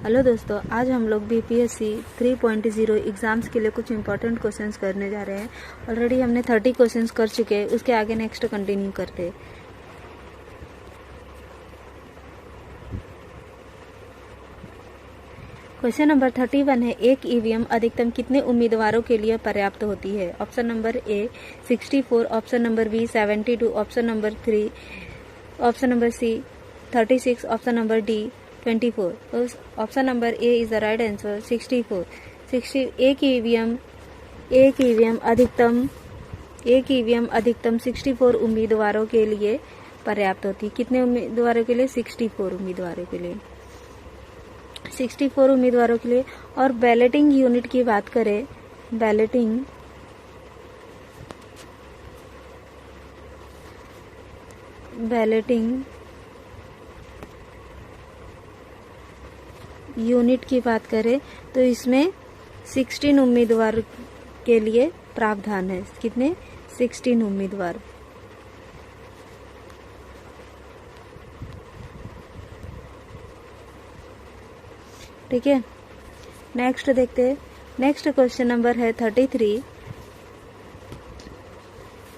Hello दोस्तों, आज हम लोग बीपीएससी 3.0 एग्ज़ाम्स के लिए कुछ इंपॉर्टेंट क्वेश्चंस करने जा रहे हैं। ऑलरेडी हमने 30 क्वेश्चंस कर चुके हैं, उसके आगे नेक्स्ट कंटिन्यू करते हैं। क्वेश्चन नंबर 31 है, एक ईवीएम अधिकतम कितने उम्मीदवारों के लिए पर्याप्त होती है? Option number A 64, option number B 72, option number 3, option number C 36, option number D 24। Option number A is the right answer 64। एक ईवीएम अधिकतम 64 उम्मीदवारों के लिए पर्याप्त होती है। कितने उम्मीदवारों के लिए? 64 उम्मीदवारों के लिए। 64 उम्मीदवारों के लिए। और बैलेटिंग यूनिट की बात करें, बैलेटिंग यूनिट की बात करें तो इसमें 16 उम्मीदवार के लिए प्रावधान है। कितने? 16 उम्मीदवार। ठीक है, नेक्स्ट देखते हैं। नेक्स्ट क्वेश्चन नंबर है 33।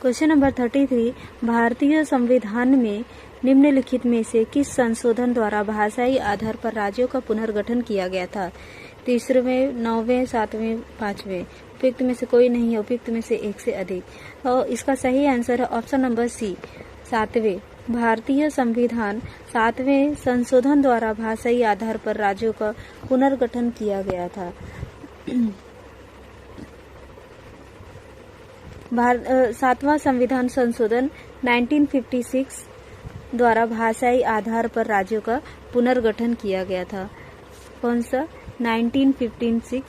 क्वेश्चन नंबर 33, भारतीय संविधान में निम्नलिखित में से किस संशोधन द्वारा भाषाई आधार पर राज्यों का पुनर्गठन किया गया था? 3वें, 9वें, 7वें, 5वें। उपयुक्त में से कोई नहीं है, उपयुक्त में से एक से अधिक। तो इसका सही आंसर है ऑप्शन नंबर सी 7वें। भारतीय संविधान 7वें संशोधन द्वारा भाषाई आधार पर राज्यों का पुनर्गठन किया गया था। 7वां संविधान संशोधन 1956 द्वारा भाषाई आधार पर राज्यों का पुनर्गठन किया गया था। कौन सा? 1956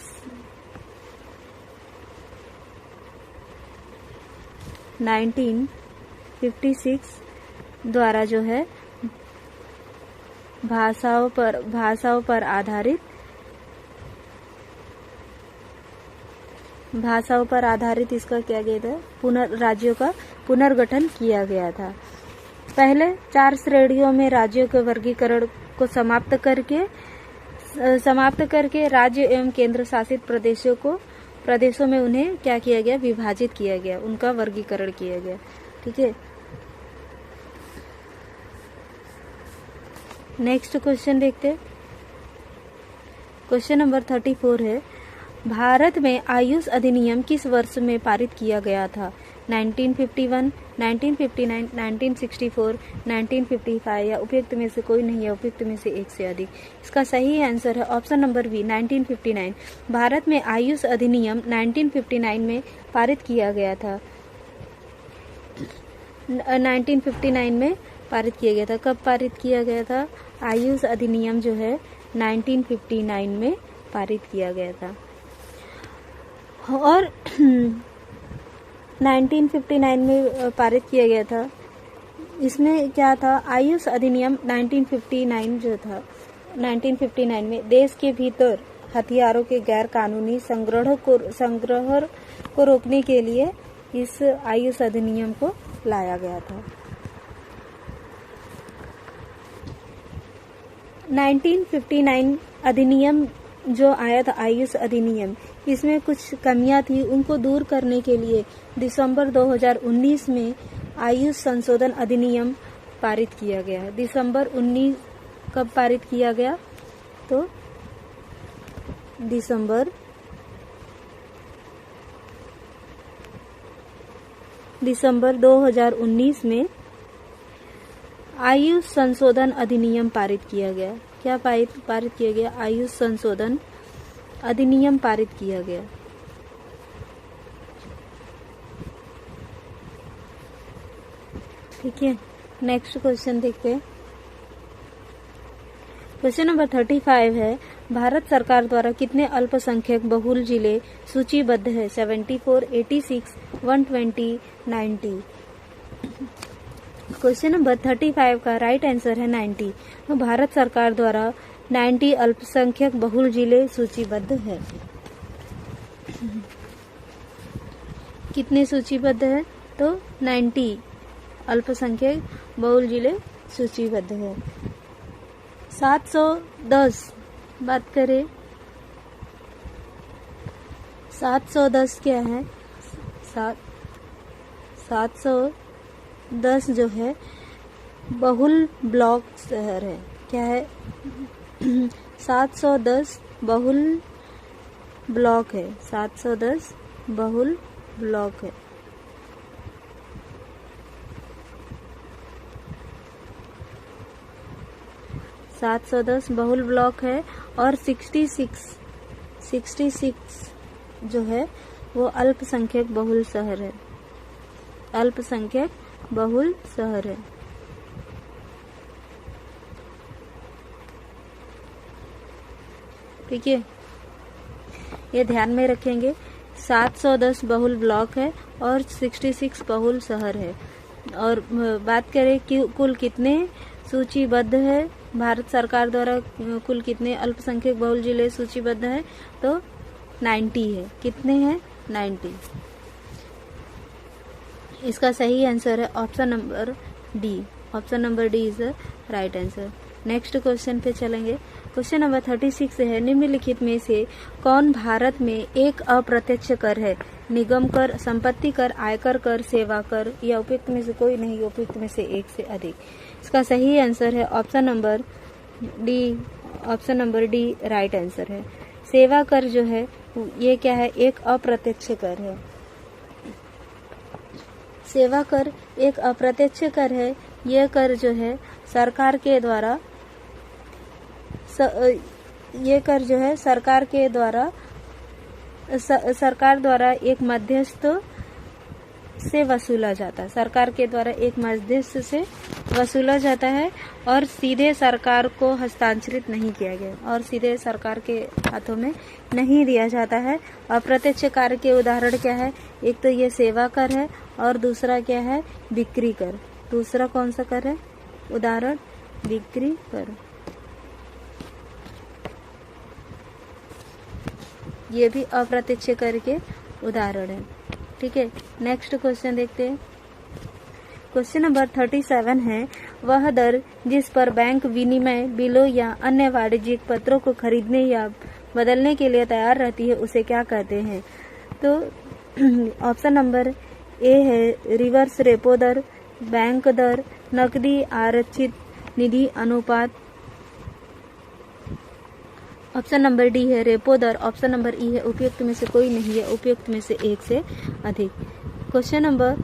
द्वारा जो है भाषाओं पर आधारित इसका क्या गया था? राज्यों का पुनर्गठन किया गया था। पहले 4 श्रेणियों में राज्यों के वर्गीकरण को समाप्त करके राज्य एवं केंद्र शासित प्रदेशों में उन्हें क्या किया गया? विभाजित किया गया, उनका वर्गीकरण किया गया। ठीक है, नेक्स्ट क्वेश्चन देखते हैं। क्वेश्चन नंबर 34 है, भारत में आयुष अधिनियम किस वर्ष में पारित किया गया था? 1951, 1959, 1964, 1955 या उपयुक्त में से कोई नहीं है, उपयुक्त में से एक से अधिक। इसका सही आंसर है ऑप्शन नंबर बी 1959। भारत में आयुष अधिनियम 1959 में पारित किया गया था। 1959 में पारित किया गया था। कब पारित किया गया था? आयुष अधिनियम जो है 1959 में पारित किया गया था। और 1959 में पारित किया गया था। इसमें क्या था? आयुष अधिनियम 1959 जो था, 1959 में देश के भीतर हथियारों के गैर कानूनी संग्रह को रोकने के लिए इस आयुष अधिनियम को लाया गया था। 1959 अधिनियम जो आया था, आयुष अधिनियम, इसमें कुछ कमियां थी, उनको दूर करने के लिए दिसंबर 2019 में आयुष संशोधन अधिनियम पारित किया गया। दिसंबर 19 कब पारित किया गया? तो दिसंबर 2019 में आयुष संशोधन अधिनियम पारित किया गया। क्या पारित किया गया? आयुष संशोधन अधिनियम पारित किया गया। ठीक है, नेक्स्ट क्वेश्चन देखते हैं। क्वेश्चन नंबर 35 है, भारत सरकार द्वारा कितने अल्पसंख्यक बहुल जिले सूचीबद्ध है? 74, 86, 120, 90। क्वेश्चन नंबर 35 का राइट आंसर है 90। भारत सरकार द्वारा 90 अल्पसंख्यक बहुल जिले सूचीबद्ध है। कितने सूचीबद्ध है? तो 90 अल्पसंख्यक बहुल जिले सूचीबद्ध है। 710 बात करें 710 क्या है, 710 जो है बहुल ब्लॉक शहर है। क्या है? 710 बहुल ब्लॉक है। 710 बहुल ब्लॉक है। बहुल ब्लॉक है और 66 जो है वो अल्पसंख्यक बहुल शहर है। अल्पसंख्यक बहुल शहर है। ठीक है, ये ध्यान में रखेंगे। 710 बहुल ब्लॉक है और 66 बहुल शहर है। और बात करें कि कुल कितने सूचीबद्ध है, भारत सरकार द्वारा कुल कितने अल्पसंख्यक बहुल जिले सूचीबद्ध है, तो 90 है। कितने हैं? 90। इसका सही आंसर है option number D. Option number D is the right answer. Next question पे चलेंगे। क्वेश्चन नंबर 36 है, निम्नलिखित में से कौन भारत में एक अप्रत्यक्ष कर है? निगम कर, संपत्ति कर, आयकर कर, सेवा कर, या उपयुक्त में से कोई नहीं, उपयुक्त में से एक से अधिक। इसका सही आंसर है option number D. Option number D right answer है। सेवा कर जो है ये क्या है? एक अप्रत्यक्ष कर है। सेवा कर एक अप्रत्यक्ष कर है। यह कर जो है सरकार के द्वारा सरकार द्वारा एक मध्यस्थ से वसूला जाता है। सरकार के द्वारा एक मध्यस्थ से वसूला जाता है और सीधे सरकार को हस्तांतरित नहीं किया गया और सीधे सरकार के हाथों में नहीं दिया जाता है। अप्रत्यक्ष कर के उदाहरण क्या है? एक तो ये सेवा कर है और दूसरा क्या है? बिक्री कर। दूसरा कौन सा कर है? उदाहरण बिक्री कर। ये भी अप्रत्यक्ष कर के उदाहरण है। ठीक है, नेक्स्ट क्वेश्चन देखते हैं। क्वेश्चन नंबर 37 है, वह दर जिस पर बैंक विनिमय बिलों या अन्य वाणिज्यिक पत्रों को खरीदने या बदलने के लिए तैयार रहती है, उसे क्या कहते हैं? तो ऑप्शन नंबर ए है रिवर्स रेपो दर, बैंक दर, नकदी आरक्षित निधि अनुपात। ऑप्शन नंबर डी है रेपो दर। ऑप्शन नंबर ई है उपयुक्त में से कोई नहीं है, उपयुक्त में से एक से अधिक। क्वेश्चन नंबर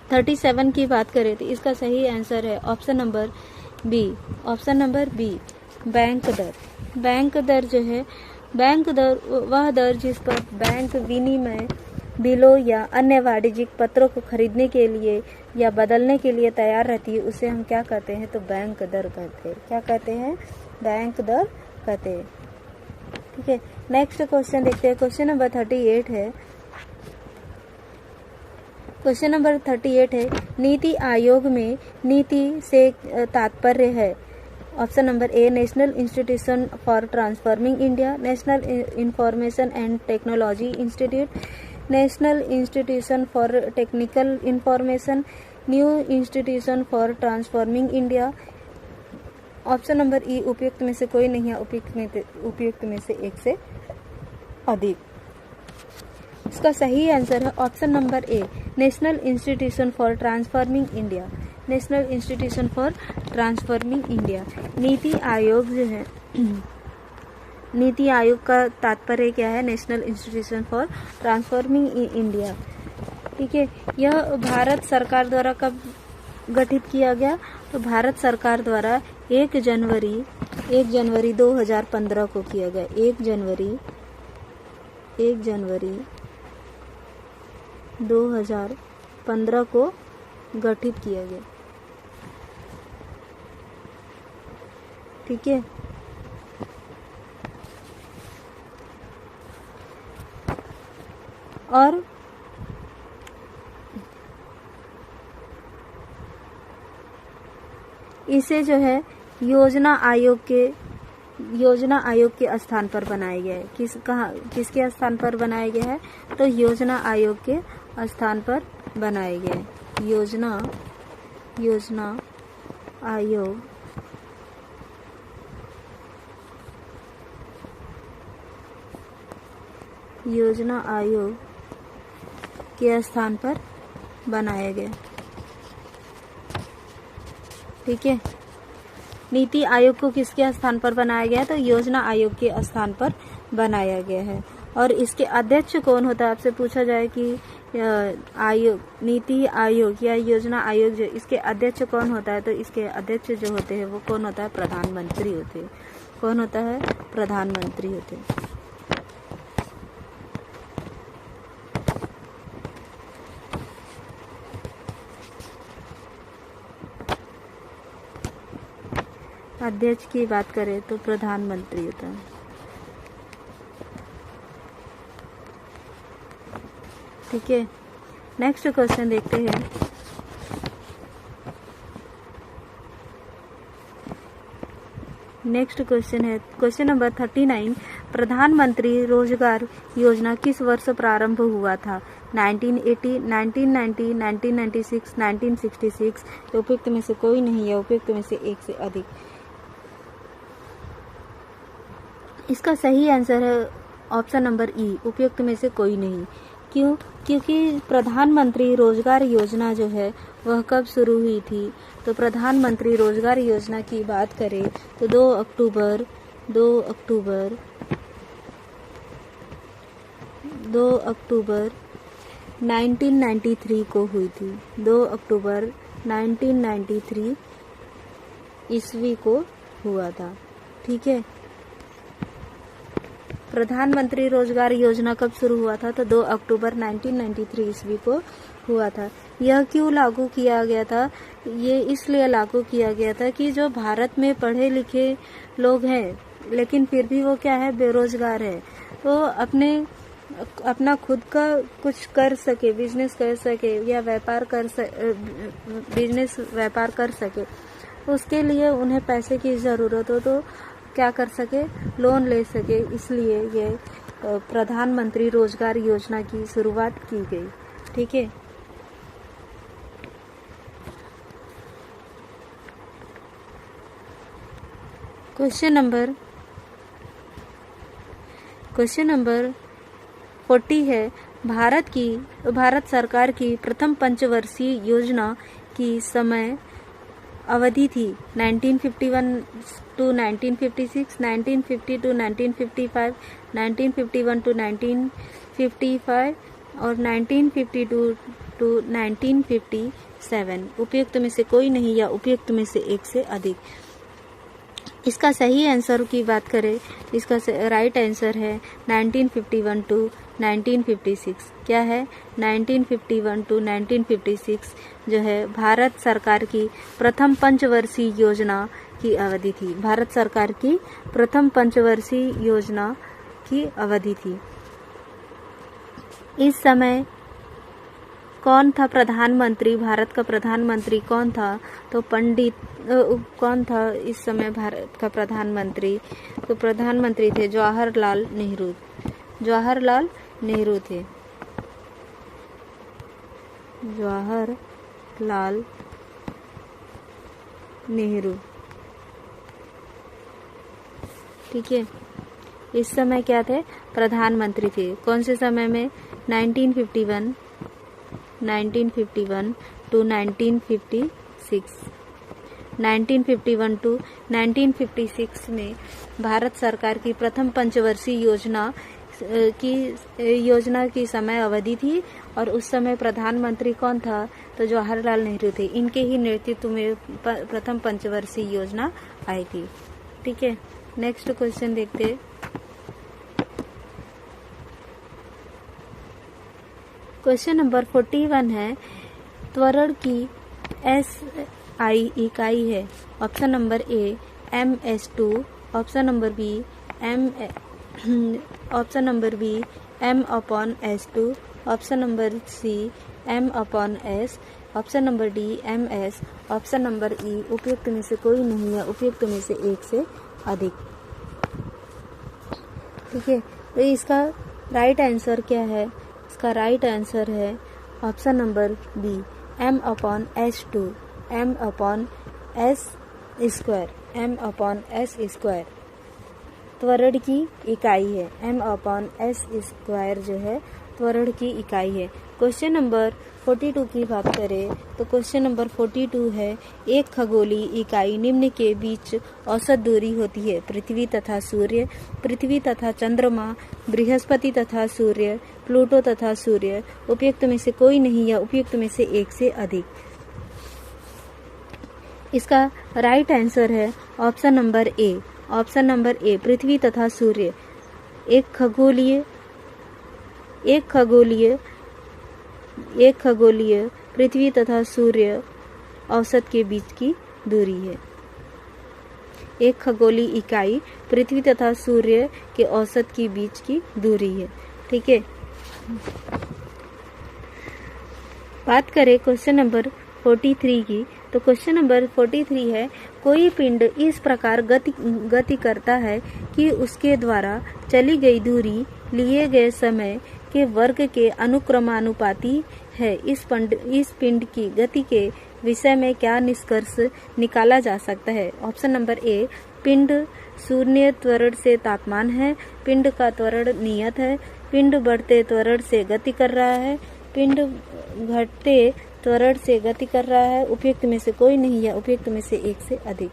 37 की बात करें तो इसका सही आंसर है option number B. Option number B bank दर। बैंक दर जो है, बैंक दर वह दर जिस पर बैंक विनिमय बिलों या अन्य वाणिज्यिक पत्रों को खरीदने के लिए या बदलने के लिए तैयार रहती है, उसे हम क्या कहते हैं? तो बैंक दर कहते हैं। क्या कहते हैं? बैंक दर कहते हैं। ठीक है, नेक्स्ट क्वेश्चन देखते हैं। क्वेश्चन नंबर 38 है। क्वेश्चन नंबर 38 है, नीति आयोग में नीति से तात्पर्य है। Option number A national institution for transforming India, national information and technology institute, national institution for technical information, new institution for transforming India. Option number E उपयुक्त में से कोई नहीं है, उपयुक्त में से एक से अधिक। इसका सही आंसर है option number A national institution for transforming India. National institution for transforming India. NITI Aayog जो है, नीति आयोग का तात्पर्य क्या है? National institution for transforming India. ठीक है, यह भारत सरकार द्वारा कब गठित किया गया? तो भारत सरकार द्वारा 1 जनवरी 2015 को किया गया। 1 जनवरी 2015 को गठित किया गया। ठीक है, और इसे जो है योजना आयोग के स्थान पर बनाया गया है। किसके स्थान पर बनाया गया है? तो योजना आयोग के स्थान पर बनाया गया है। योजना आयोग योजना आयोग के स्थान पर बनाया गया। ठीक है, नीति आयोग को किसके स्थान पर बनाया गया? तो योजना आयोग के स्थान पर बनाया गया है। और इसके अध्यक्ष कौन होता है? आपसे पूछा जाए कि आयोग, नीति आयोग या योजना आयोग जो इसके अध्यक्ष कौन होता है? तो इसके अध्यक्ष जो होते हैं वो कौन होता है? प्रधानमंत्री होते हैं। कौन होता है? प्रधानमंत्री होते हैं। अध्यक्ष की बात करें तो प्रधानमंत्री होता है। ठीक है, नेक्स्ट क्वेश्चन देखते हैं। नेक्स्ट क्वेश्चन है क्वेश्चन नंबर 39। प्रधानमंत्री रोजगार योजना किस वर्ष प्रारंभ हुआ था? 1980, 1990, 1996, 1966। उपयुक्त में से कोई नहीं है, उपयुक्त में से एक से अधिक। इसका सही आंसर है ऑप्शन नंबर ई, उपयुक्त में से कोई नहीं। क्यों? क्योंकि प्रधानमंत्री रोजगार योजना जो है वह कब शुरू हुई थी? तो प्रधानमंत्री रोजगार योजना की बात करें तो 2 अक्टूबर 1993 को हुई थी। 2 अक्टूबर 1993 ईस्वी को हुआ था। ठीक है, प्रधानमंत्री रोजगार योजना कब शुरू हुआ था? तो 2 अक्टूबर 1993 ईस्वी को हुआ था। यह क्यों लागू किया गया था? ये इसलिए लागू किया गया था कि जो भारत में पढ़े लिखे लोग हैं लेकिन फिर भी वो क्या है? बेरोजगार है। तो अपना खुद का कुछ कर सके, बिजनेस कर सके या बिजनेस व्यापार कर सके, उसके लिए उन्हें पैसे की ज़रूरत हो तो क्या कर सके? लोन ले सके। इसलिए ये प्रधानमंत्री रोजगार योजना की शुरुआत की गई। ठीक है, क्वेश्चन नंबर 40 है। भारत सरकार की प्रथम पंचवर्षीय योजना की समय अवधि थी 1951 to 1956, 1950 to 1955, 1951 to 1955 और 1952 to 1957। उपयुक्त में से कोई नहीं या उपयुक्त में से एक से अधिक। इसका सही आंसर की बात करें, इसका राइट आंसर है 1951 टू 1956। क्या है? 1951 टू 1956 जो है भारत सरकार की प्रथम पंचवर्षीय योजना की अवधि थी। भारत सरकार की प्रथम पंचवर्षीय योजना की अवधि थी। इस समय कौन था प्रधानमंत्री? भारत का प्रधानमंत्री कौन था? तो कौन था इस समय भारत का प्रधानमंत्री? तो प्रधानमंत्री थे जवाहरलाल नेहरू। जवाहरलाल नेहरू थे। जवाहरलाल नेहरू। ठीक है, इस समय क्या थे? प्रधानमंत्री थे। कौन से समय में? 1951 टू 1956। 1951 टू 1956 में भारत सरकार की प्रथम पंचवर्षीय योजना की समय अवधि थी और उस समय प्रधानमंत्री कौन था? तो जवाहरलाल नेहरू थे। इनके ही नेतृत्व में प्रथम पंचवर्षीय योजना आई थी। ठीक है, नेक्स्ट क्वेश्चन देखते हैं। क्वेश्चन नंबर 41 है, त्वरण की SI इकाई है। Option number A MS2, option number B M/S2, option number C M/S, option number D MS, option number E उपयुक्त में से कोई नहीं है, उपयुक्त में से एक से अधिक। ठीक है, तो इसका राइट आंसर क्या है? इसका राइट आंसर है option number B M/S2, M/S²। त्वरण की इकाई है। m/s² जो है त्वरण की इकाई है। क्वेश्चन नंबर 42 की बात करें तो क्वेश्चन नंबर 42 है, एक खगोलीय इकाई निम्न के बीच औसत दूरी होती है। पृथ्वी तथा सूर्य, पृथ्वी तथा चंद्रमा, बृहस्पति तथा सूर्य, प्लूटो तथा सूर्य। उपयुक्त में से कोई नहीं या उपयुक्त में से एक से अधिक। इसका राइट आंसर है option number A. Option number A, पृथ्वी तथा सूर्य एक खगोलीय पृथ्वी तथा सूर्य औसत के बीच की दूरी है। एक खगोलीय इकाई पृथ्वी तथा सूर्य के औसत के बीच की दूरी है। ठीक है, बात करें क्वेश्चन नंबर 43 की तो क्वेश्चन नंबर 43 है, कोई पिंड इस प्रकार गति करता है कि उसके द्वारा चली गई दूरी लिए गए समय के वर्ग के अनुक्रमानुपाती है। इस पिंड की गति के विषय में क्या निष्कर्ष निकाला जा सकता है? ऑप्शन नंबर ए, पिंड शून्य त्वरण से तापमान है, पिंड का त्वरण नियत है, पिंड बढ़ते त्वरण से गति कर रहा है, पिंड घटते त्वरण से गति कर रहा है। उपयुक्त में से कोई नहीं या उपयुक्त में से एक से अधिक।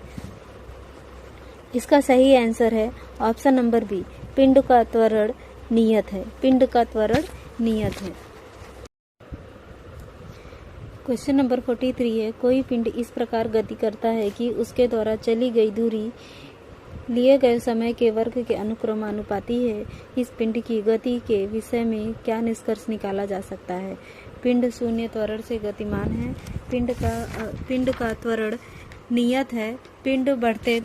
इसका सही आंसर है ऑप्शन नंबर बी, पिंड का त्वरण नियत है। पिंड का त्वरण नियत है। क्वेश्चन नंबर 43 है, कोई पिंड इस प्रकार गति करता है कि उसके द्वारा चली गई दूरी लिए गए समय के वर्ग के अनुक्रमानुपाती है। इस पिंड की गति के विषय में क्या निष्कर्ष निकाला जा सकता है? पिंड शून्य त्वरण से गतिमान है, पिंड का त्वरण नियत है, पिंड बढ़ते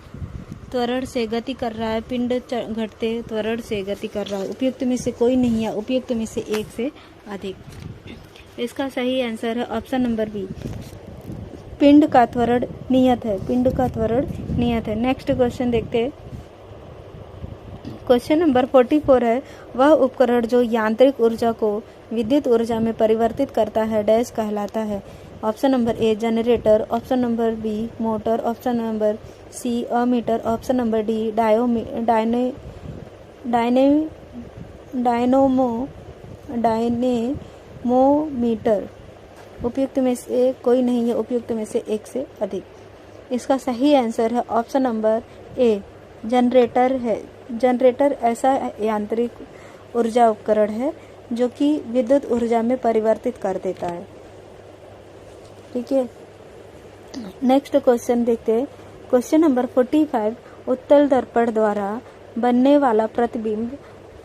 त्वरण से गति कर रहा है, पिंड घटते त्वरण से गति कर रहा है। उपयुक्त में से कोई नहीं है, उपयुक्त में से एक से अधिक। इसका सही आंसर है ऑप्शन नंबर बी, पिंड का त्वरण नियत है। पिंड का त्वरण नियत है। नेक्स्ट क्वेश्चन देखते हैं। क्वेश्चन नंबर 44 है, वह उपकरण जो यांत्रिक ऊर्जा को विद्युत ऊर्जा में परिवर्तित करता है डैश कहलाता है? Option number A, generator, option number B, motor, option number C, ammeter, option number D, dynamometer. उपयुक्त में से कोई नहीं है, उपयुक्त में से एक से अधिक। इसका सही आंसर है ऑप्शन नंबर ए, जनरेटर है। जनरेटर ऐसा यांत्रिक ऊर्जा उपकरण है जो कि विद्युत ऊर्जा में परिवर्तित कर देता है। ठीक है, नेक्स्ट क्वेश्चन देखते हैं। क्वेश्चन नंबर 45, उत्तल दर्पण द्वारा बनने वाला प्रतिबिंब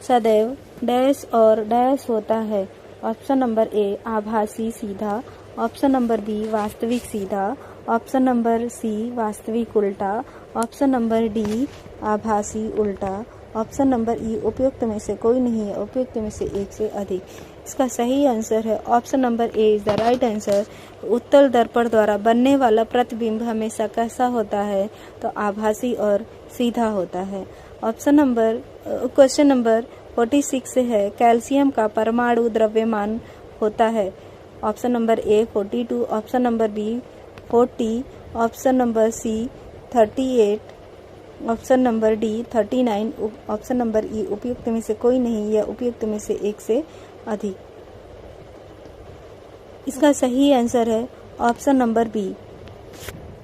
सदैव डैश और डैश होता है? ऑप्शन नंबर ए, आभासी सीधा, ऑप्शन नंबर बी, वास्तविक सीधा, ऑप्शन नंबर सी, वास्तविक उल्टा, ऑप्शन नंबर डी, आभासी उल्टा, ऑप्शन नंबर ई, उपयुक्त में से कोई नहीं है, उपयुक्त में से एक से अधिक। इसका सही आंसर है option number A is the right answer. उत्तल दर्पण द्वारा बनने वाला प्रतिबिंब हमेशा कैसा होता है? तो आभासी और सीधा होता है। क्वेश्चन नंबर 46 है, कैल्शियम का परमाणु द्रव्यमान होता है? Option number A 42, option number B 40, option number C 38, option number D 39, option number E, उपयुक्त में से कोई नहीं या उपयुक्त में से एक से अधिक। इसका सही आंसर है ऑप्शन नंबर बी।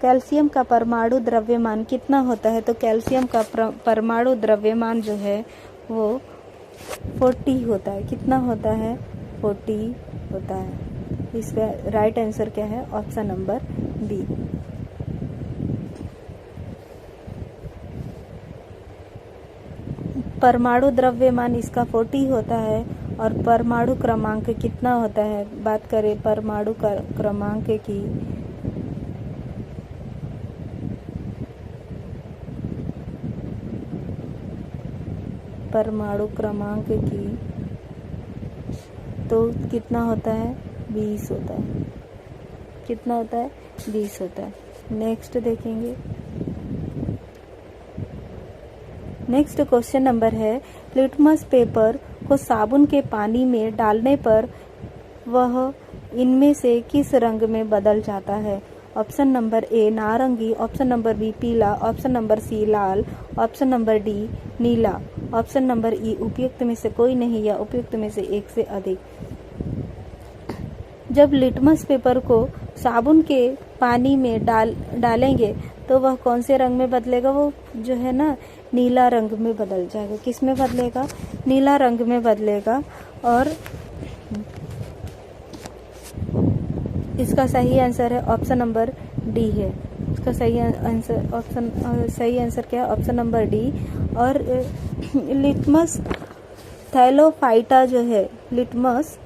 कैल्शियम का परमाणु द्रव्यमान कितना होता है? तो कैल्शियम का परमाणु द्रव्यमान जो है वो 40 होता है। कितना होता है? 40 होता है। इसका राइट आंसर क्या है? Option number B. परमाणु द्रव्यमान इसका 40 होता है और परमाणु क्रमांक कितना होता है? बात करें परमाणु क्रमांक की, परमाणु क्रमांक की तो कितना होता है? 20 होता है। कितना होता है? 20 होता है। नेक्स्ट देखेंगे। नेक्स्ट क्वेश्चन नंबर है, लिटमस पेपर को साबुन के पानी में डालने पर वह इनमें से किस रंग में बदल जाता है? ऑप्शन नंबर ए नारंगी, ऑप्शन नंबर बी पीला, ऑप्शन नंबर सी लाल, ऑप्शन नंबर डी नीला, ऑप्शन नंबर ई उपयुक्त में से कोई नहीं या उपयुक्त में से एक से अधिक। जब लिटमस पेपर को साबुन के पानी में डालेंगे तो वह कौन से रंग में बदलेगा? वो जो है ना नीला रंग में बदल जाएगा। किस में बदलेगा? नीला रंग में बदलेगा। और इसका सही आंसर है ऑप्शन नंबर डी है। इसका सही आंसर क्या है? Option number D. और लिटमस थैलोफाइटा जो है, लिटमस,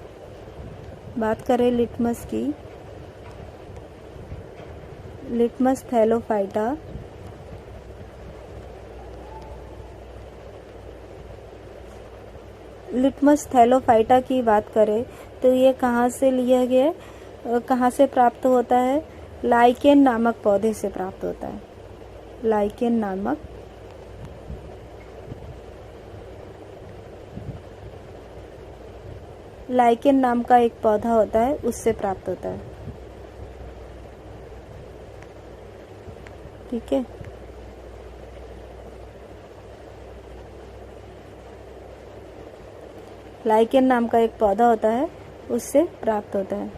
बात करें लिटमस की, लिटमस थैलोफाइटा की बात करें तो ये कहाँ से लिया गया, कहाँ से प्राप्त होता है? लाइकेन नामक पौधे से प्राप्त होता है। लाइकेन नाम का एक पौधा होता है, उससे प्राप्त होता है। ठीक है, लाइकेन नाम का एक पौधा होता है, उससे प्राप्त होता है।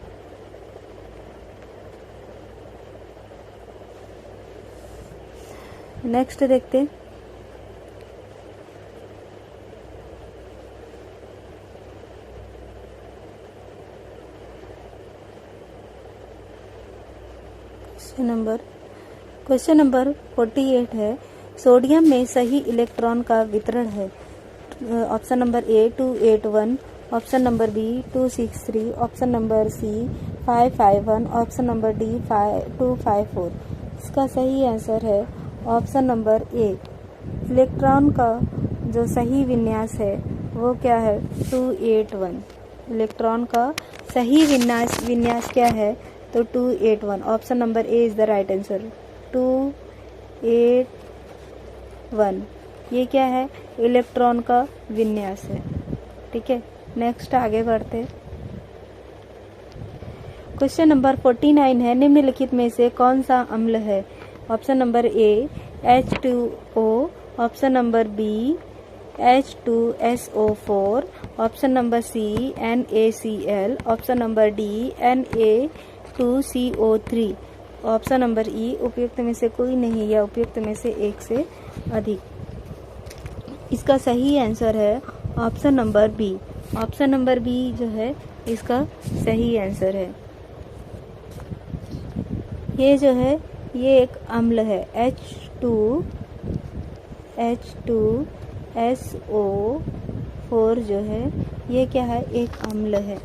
नेक्स्ट देखते हैं। क्वेश्चन नंबर 48 है, सोडियम में सही इलेक्ट्रॉन का वितरण है। Option number A 281, option number B 263, option number C 551, option number D 254। इसका सही आंसर है ऑप्शन नंबर ए। इलेक्ट्रॉन का जो सही विन्यास है वो क्या है? 281। इलेक्ट्रॉन का सही विन्यास क्या है? तो 281। Option number A is the right answer. 281 ये क्या है? इलेक्ट्रॉन का विन्यास है। ठीक है, नेक्स्ट आगे बढ़ते हैं। क्वेश्चन नंबर 49 है, निम्नलिखित में से कौन सा अम्ल है? Option number A H2O, option number B H2SO4, option number C NaCl, option number D Na2CO3, option number E उपयुक्त में से कोई नहीं या उपयुक्त में से एक से अधिक। इसका सही आंसर है option number B. Option number B जो है इसका सही आंसर है। ये जो है ये एक अम्ल है, H2SO4 जो है ये क्या है? एक अम्ल है।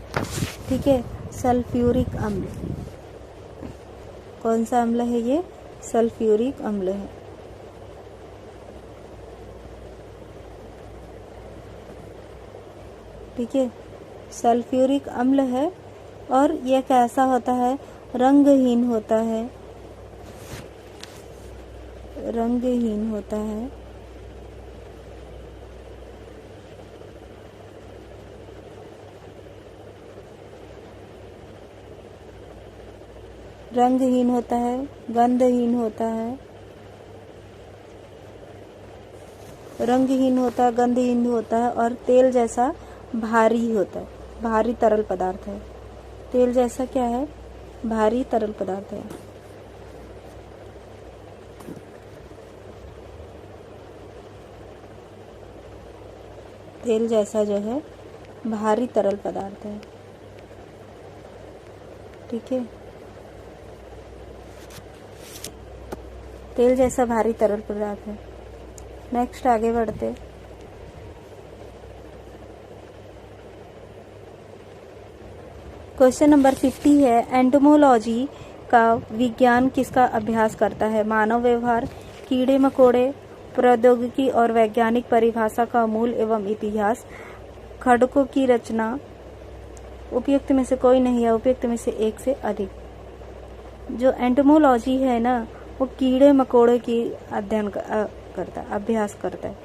ठीक है, सल्फ्यूरिक अम्ल। कौन सा अम्ल है ये? सल्फ्यूरिक अम्ल है। ठीक है, सल्फ्यूरिक अम्ल है। और यह कैसा होता है? रंगहीन होता है। रंगहीन होता है। रंगहीन होता है, गंधहीन होता है, रंगहीन होता है, गंधहीन होता है और तेल जैसा भारी होता है। भारी तरल पदार्थ है। तेल जैसा क्या है? भारी तरल पदार्थ है। तेल जैसा जो है भारी तरल पदार्थ है। ठीक है, तेल जैसा भारी तरल पदार्थ है। नेक्स्ट आगे बढ़ते। क्वेश्चन नंबर 50 है, एंटोमोलॉजी का विज्ञान किसका अभ्यास करता है? मानव व्यवहार, कीड़े मकोड़े, प्रौद्योगिकी और वैज्ञानिक परिभाषा का मूल एवं इतिहास, खड़कों की रचना। उपयुक्त में से कोई नहीं है, उपयुक्त में से एक से अधिक। जो एंटोमोलॉजी है ना वो कीड़े मकोड़े की अध्ययन करता है, अभ्यास करता है।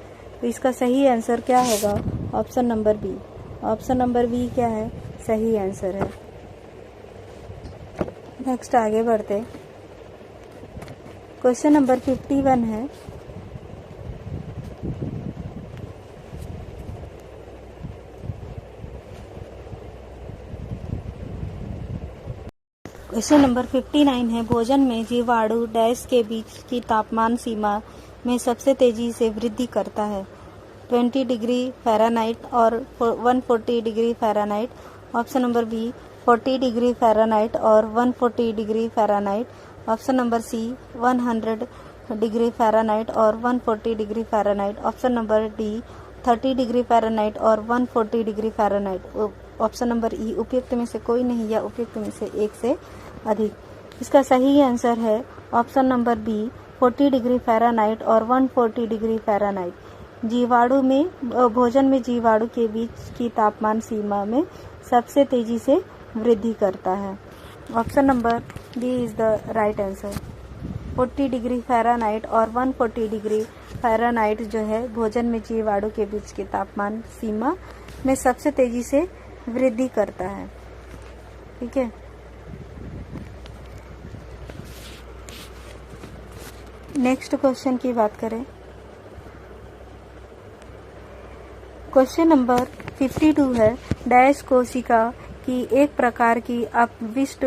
तो इसका सही आंसर क्या होगा? Option number B. Option number B क्या है? सही आंसर है। नेक्स्ट आगे बढ़ते। क्वेश्चन नंबर 51 है, क्वेश्चन नंबर 59 है, भोजन में जीवाणु डैश के बीच की तापमान सीमा में सबसे तेजी से वृद्धि करता है, 20 डिग्री फ़ारेनहाइट और 140 degree Fahrenheit. Option number B 40 degree Fahrenheit और 140 degree Fahrenheit. Option number C 100 degree Fahrenheit और 140 degree Fahrenheit. Option number D 30 degree Fahrenheit और 140 degree Fahrenheit. Option number E उपयुक्त में से कोई नहीं या उपयुक्त में से एक से अधिक। इसका सही आंसर है option number B 40 degree Fahrenheit और 140 डिग्री फ़ारेनहाइट। जीवाणु में भोजन में जीवाणु के बीच की तापमान सीमा में सबसे तेजी से वृद्धि करता है। Option number D is the right answer. 40 degree Fahrenheit और 140 डिग्री फ़ारेनहाइट जो है भोजन में जीवाणु के बीच की तापमान सीमा में सबसे तेजी से वृद्धि करता है। ठीक है, नेक्स्ट क्वेश्चन की बात करें। क्वेश्चन नंबर 52 है, डैश कोशिका की एक प्रकार की अपविष्ट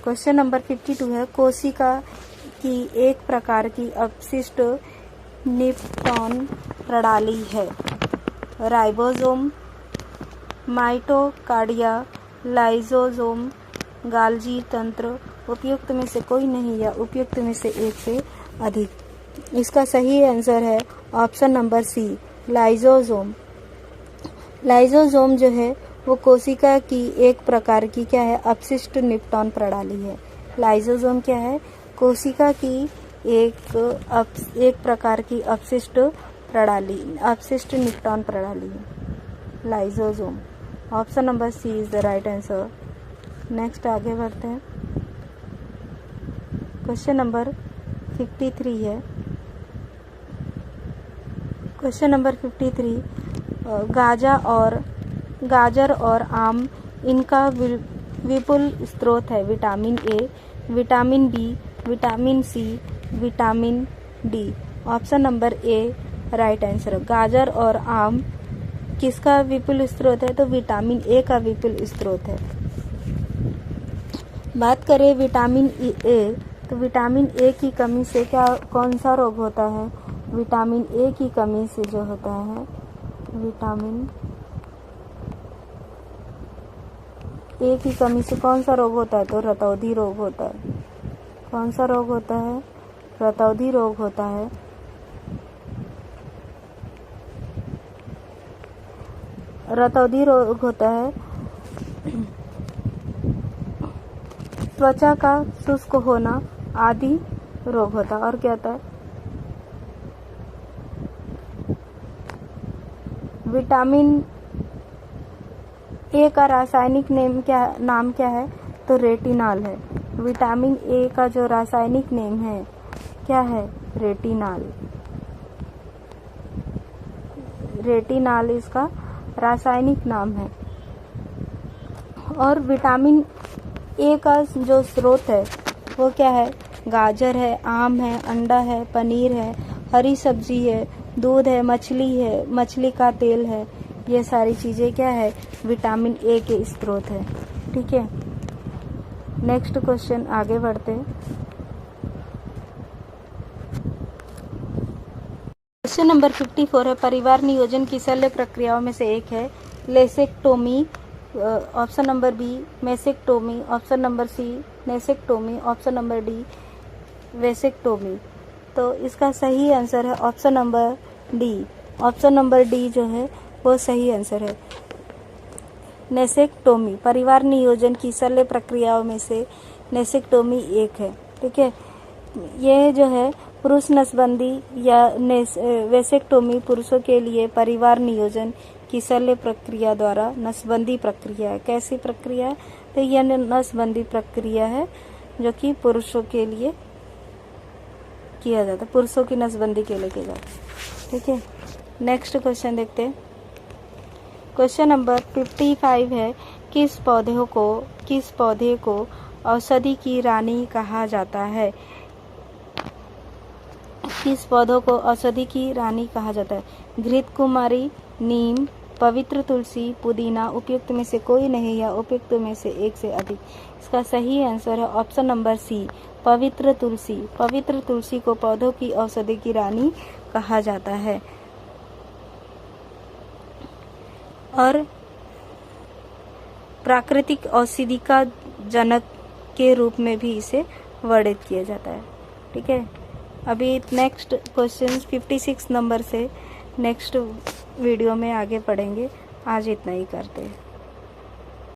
क्वेश्चन नंबर 52 है, कोशिका की एक प्रकार की अपशिष्ट निपटान प्रणाली है, राइबोसोम, माइटोकांड्रिया, लाइसोसोम, गाल्गी तंत्र। उपयुक्त में से कोई नहीं या उपयुक्त में से एक से अधिक। इसका सही आंसर है option number C lysosome. Lysosome जो है वो कोशिका की एक प्रकार की क्या है, अपशिष्ट निपटान प्रणाली है। लाइसोसोम क्या है, कोशिका की एक प्रकार की अपशिष्ट निपटान प्रणाली है, lysosome. Option number C is the right answer. Next आगे बढ़ते हैं। क्वेश्चन नंबर 53 है, क्वेश्चन नंबर 53, गाजर और आम इनका विपुल स्रोत है, vitamin A, vitamin B, vitamin C, vitamin D. Option number A right answer. गाजर और आम किसका विपुल स्रोत है, तो विटामिन ए का विपुल स्रोत है। बात करें विटामिन ए, तो विटामिन ए की कमी से कौन सा रोग होता है, विटामिन ए की कमी से जो होता है, विटामिन ए की कमी से कौन सा रोग होता है, तो रतौंधी रोग होता है। कौन सा रोग होता है, रतौंधी रोग होता है। रतौंधी रोग होता है, त्वचा का शुष्क होना आदि रोग होता है। और क्या होता है, विटामिन ए का रासायनिक नाम क्या है, तो रेटिनॉल है। विटामिन ए का जो रासायनिक नेम है क्या है, रेटिनॉल। रेटिनॉल इसका रासायनिक नाम है। और विटामिन ए का जो स्रोत है वो क्या है, गाजर है, आम है, अंडा है, पनीर है, हरी सब्जी है, दूध है, मछली का तेल है। ये सारी चीजें क्या है, विटामिन ए के स्रोत है। ठीक है, नेक्स्ट क्वेश्चन आगे बढ़ते हैं। क्वेश्चन नंबर 54 है, परिवार नियोजन की शल्य प्रक्रियाओं में से एक है lesectomy. Option number B mesectomy, option number C nesectomy, option number D vasectomy. तो इसका सही आंसर है option number D. Option number D जो है वो सही आंसर है। नेसेक्टोमी परिवार नियोजन की शल्य प्रक्रियाओं में से नेसेक्टोमी एक है। ठीक है, ये जो है पुरुष नसबंदी या वेसेक्टोमी पुरुषों के लिए परिवार नियोजन की शल्य प्रक्रिया द्वारा नसबंदी प्रक्रिया है। कैसी प्रक्रिया है, तो यह नसबंदी प्रक्रिया है जो कि पुरुषों के लिए किया जाता है, पुरुषों की नसबंदी के लिए किया जाता है। ठीक है, नेक्स्ट क्वेश्चन देखते हैं। क्वेश्चन नंबर 55 है, किस पौधे को औषधि की रानी कहा जाता है? किस पौधों को औषधि की रानी कहा जाता है? घृतकुमारी, नीम, पवित्र तुलसी, पुदीना, उपयुक्त में से कोई नहीं या उपयुक्त में से एक से अधिक। इसका सही आंसर है ऑप्शन नंबर सी, पवित्र तुलसी। पवित्र तुलसी को पौधों की औषधि की रानी कहा जाता है और प्राकृतिक औषधि का जनक के रूप में भी इसे वर्णित किया जाता है। ठीक है, अभी नेक्स्ट क्वेश्चन 56 नंबर से नेक्स्ट वीडियो में आगे पढ़ेंगे। आज इतना ही करते हैं।